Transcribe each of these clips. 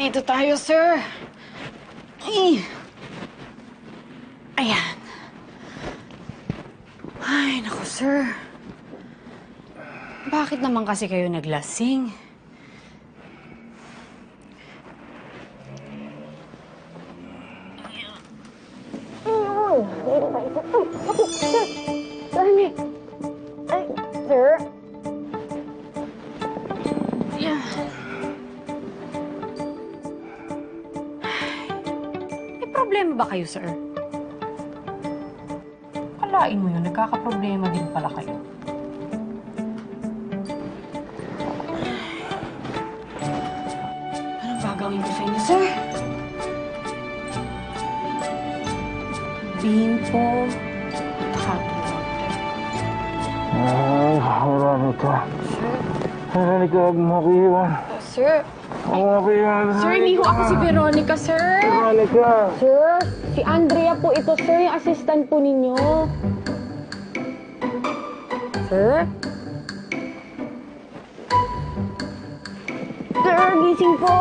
Ito tayo, sir. Ay. Ayan. Ay, naku, sir. Bakit naman kasi kayo naglasing? Dami. Ay, sir? Yeah. May problema ba kayo, sir? Kalain mo yun, nagkakaproblema din pala kayo. Anong gagawin ko sa inyo, sir? Bimpo. Veronica. Veronica, huwag mo ako iwan. Sir? Huwag mo ako iwan. Sir, hindi ho ako si Veronica, sir. Veronica. Sir, si Andrea po ito, sir. Yung assistant po ninyo. Sir? Sir, gising po.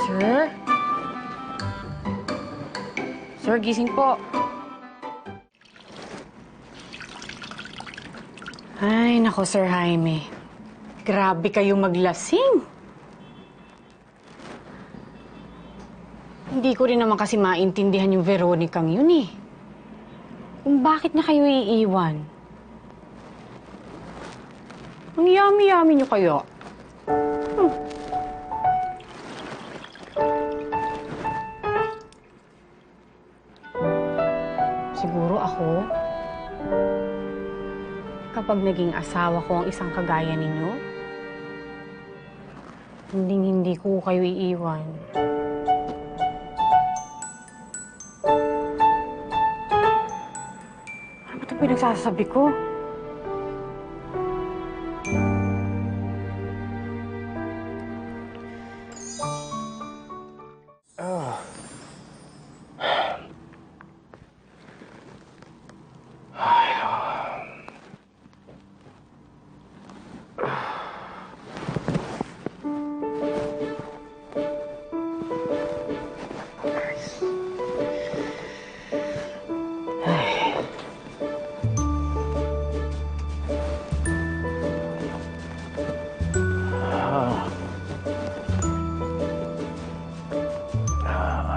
Sir? Sir, gising po. Ay, nako, Sir Jaime. Grabe kayo maglasing. Hindi ko rin naman kasi maintindihan yung Veronicang yun eh. Kung bakit niya kayo iiwan. Ang yummy-yummy niyo kayo. Siguro ako, kapag naging asawa ko ang isang kagaya ninyo, hindi ko kayo iiwan. Ano ba ito pinagsasabi ko?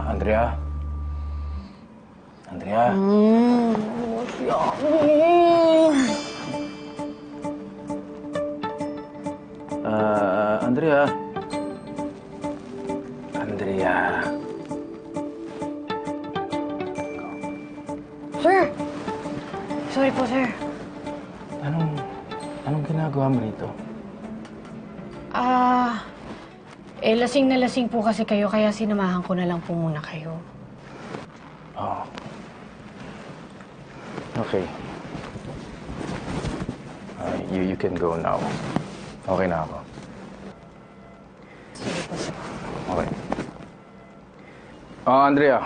Andrea? Andrea? Andrea? Andrea? Sir! Sorry po, sir. Anong ginagawa mo rito? Lasing na lasing po kasi kayo, kaya sinamahan ko na lang po muna kayo. Oh. Okay. You can go now. Okay na ako. Sige po, sir. Okay. Oh, Andrea.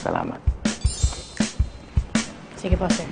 Salamat. Sige po, sir.